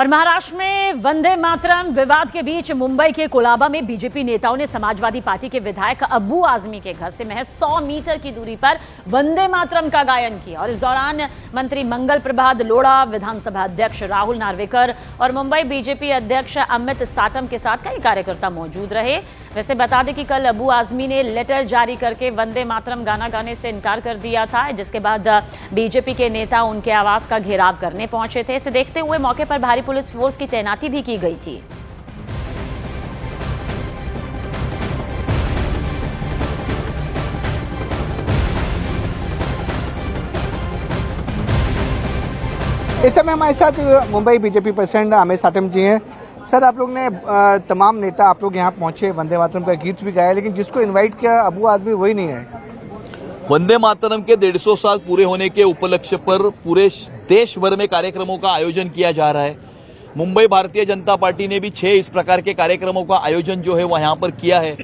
और महाराष्ट्र में वंदे मातरम विवाद के बीच मुंबई के कोलाबा में बीजेपी नेताओं ने समाजवादी पार्टी के विधायक अब्बू आजमी के घर से महज 100 मीटर की दूरी पर वंदे मातरम का गायन किया। और इस दौरान मंत्री मंगल प्रभात लोढ़ा, विधानसभा अध्यक्ष राहुल नार्वेकर और मुंबई बीजेपी अध्यक्ष अमित साटम के साथ कई कार्यकर्ता मौजूद रहे। वैसे बता दें कि कल अब्बू आजमी ने लेटर जारी करके वंदे मातरम गाना गाने से इनकार कर दिया था, जिसके बाद बीजेपी के नेता उनके आवास का घेराव करने पहुंचे थे। इसे देखते हुए मौके पर भारी पुलिस फोर्स की तैनाती भी की गई थी। इस समय हमारे साथ मुंबई बीजेपी प्रेसिडेंट अमित साटम जी हैं। सर, आप लोग ने तमाम नेता आप लोग यहाँ पहुंचे, वंदे मातरम का गीत भी गाया, लेकिन जिसको इनवाइट किया अब्बू आदमी वही नहीं है। वंदे मातरम के 150 साल पूरे होने के उपलक्ष्य पर पूरे देश भर में कार्यक्रमों का आयोजन किया जा रहा है। मुंबई भारतीय जनता पार्टी ने भी 6 इस प्रकार के कार्यक्रमों का आयोजन जो है वह यहाँ पर किया है।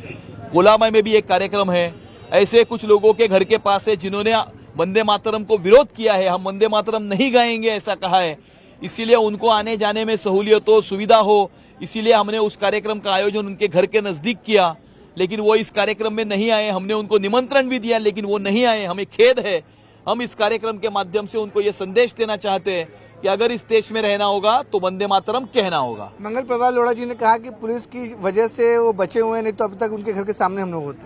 कोलाबा में भी एक कार्यक्रम है। ऐसे कुछ लोगों के घर के पास है जिन्होंने वंदे मातरम को विरोध किया है, हम वंदे मातरम नहीं गाएंगे ऐसा कहा है। इसीलिए उनको आने जाने में सहूलियत हो, सुविधा हो, इसीलिए हमने उस कार्यक्रम का आयोजन उनके घर के नजदीक किया। लेकिन वो इस कार्यक्रम में नहीं आए। हमने उनको निमंत्रण भी दिया लेकिन वो नहीं आए। हमें खेद है। हम इस कार्यक्रम के माध्यम से उनको ये संदेश देना चाहते हैं कि अगर इस देश में रहना होगा तो वंदे मातरम कहना होगा। मंगल प्रभात लोढ़ा जी ने कहा कि पुलिस की वजह से वो बचे हुए, नहीं तो अब तक उनके घर के सामने हम लोग होते।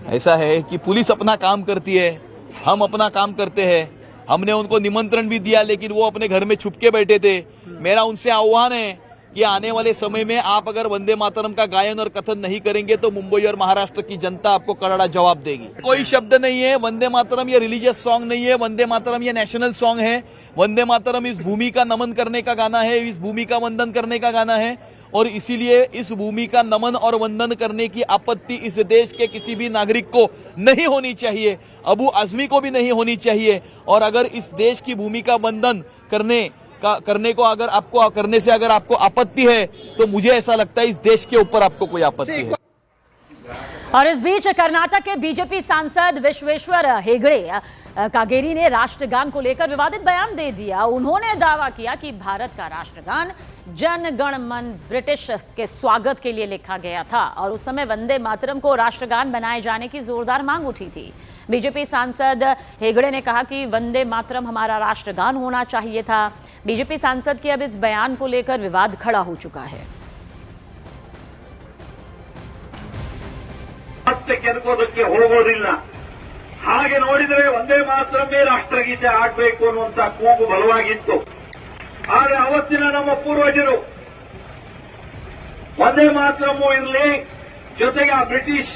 ऐसा है कि पुलिस अपना काम करती है, हम अपना काम करते हैं। हमने उनको निमंत्रण भी दिया लेकिन वो अपने घर में छुप के बैठे थे। मेरा उनसे आह्वान है कि आने वाले समय में आप अगर वंदे मातरम का गायन और कथन नहीं करेंगे तो मुंबई और महाराष्ट्र की जनता आपको करारा जवाब देगी। कोई शब्द नहीं है। वंदे मातरम ये रिलीजियस सॉन्ग नहीं है। वंदे मातरम ये नेशनल सॉन्ग है। वंदे मातरम इस भूमि का नमन करने का गाना है, इस भूमि का वंदन करने का गाना है। और इसीलिए इस भूमि का नमन और वंदन करने की आपत्ति इस देश के किसी भी नागरिक को नहीं होनी चाहिए, अब्बू आजमी को भी नहीं होनी चाहिए। और अगर इस देश की भूमि का वंदन करने को अगर आपको करने से अगर आपको आपत्ति है तो मुझे ऐसा लगता है इस देश के ऊपर आपको कोई आपत्ति है। और इस बीच कर्नाटक के बीजेपी सांसद विश्वेश्वर हेगड़े कागेरी ने राष्ट्रगान को लेकर विवादित बयान दे दिया। उन्होंने दावा किया कि भारत का राष्ट्रगान जन गण मन ब्रिटिश के स्वागत के लिए लिखा गया था और उस समय वंदे मातरम को राष्ट्रगान बनाए जाने की जोरदार मांग उठी थी। बीजेपी सांसद हेगड़े ने कहा कि वंदे मातरम हमारा राष्ट्रगान होना चाहिए था। बीजेपी सांसद के अब इस बयान को लेकर विवाद खड़ा हो चुका है। ಕೆದಕೋದಕ್ಕೆ ಹೋಗೋದಿಲ್ಲ। ಹಾಗೆ ನೋಡಿದರೆ ವಂದೇ ಮಾತರಮೇ ರಾಷ್ಟ್ರಗೀತೆ ಆಗಬೇಕು ಅನ್ನುವಂತ ಕೂಗು ಬಲವಾಗಿತ್ತು। ಆದರೆ ಅವತ್ತಿನ ನಮ್ಮ ಪೂರ್ವಜರು ವಂದೇ ಮಾತರಮೂ ಇರಲಿ, ಜೊತೆಗೆ ಆ ಬ್ರಿಟಿಷ್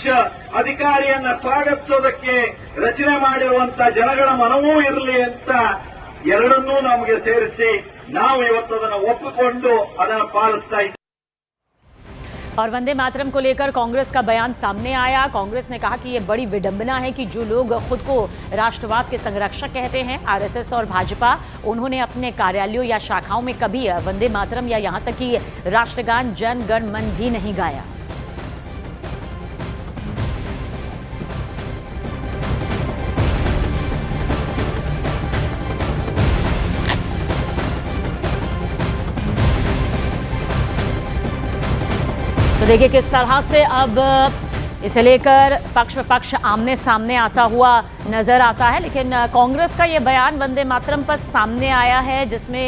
ಅಧಿಕಾರಿಯನ್ನ ಸ್ವಾಗತಿಸೋದಕ್ಕೆ ರಚನೆ ಮಾಡಿರುವಂತ ಜನಗಳ ಮನವೂ ಇರಲಿ ಅಂತ ಎರಡನ್ನೂ ನಮಗೆ ಸೇರಿಸಿ ನಾವು ಇವತ್ತು ಅದನ್ನು ಒಪ್ಪಿಕೊಂಡು ಅದನ್ನು ಪಾಲಿಸ್ತಾ ಇದ್ದೇವೆ। और वंदे मातरम को लेकर कांग्रेस का बयान सामने आया। कांग्रेस ने कहा कि यह बड़ी विडंबना है कि जो लोग खुद को राष्ट्रवाद के संरक्षक कहते हैं, आरएसएस और भाजपा, उन्होंने अपने कार्यालयों या शाखाओं में कभी वंदे मातरम या यहां तक कि राष्ट्रगान जन गण मन भी नहीं गाया। तो देखिए किस तरह से अब इसे लेकर पक्ष विपक्ष आमने सामने आता हुआ नजर आता है। लेकिन कांग्रेस का ये बयान वंदे मातरम पर सामने आया है, जिसमें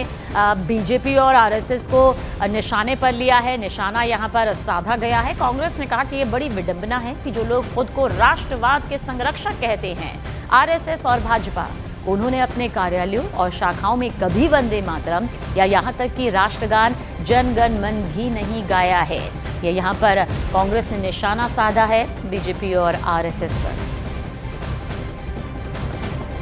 बीजेपी और आरएसएस को निशाने पर लिया है, निशाना यहां पर साधा गया है। कांग्रेस ने कहा कि ये बड़ी विडंबना है कि जो लोग खुद को राष्ट्रवाद के संरक्षक कहते हैं, आरएसएस और भाजपा, उन्होंने अपने कार्यालयों और शाखाओं में कभी वंदे मातरम या यहां तक कि राष्ट्रगान जन गण मन भी नहीं गाया है। ये यहाँ पर कांग्रेस ने निशाना साधा है बीजेपी और आरएसएस पर।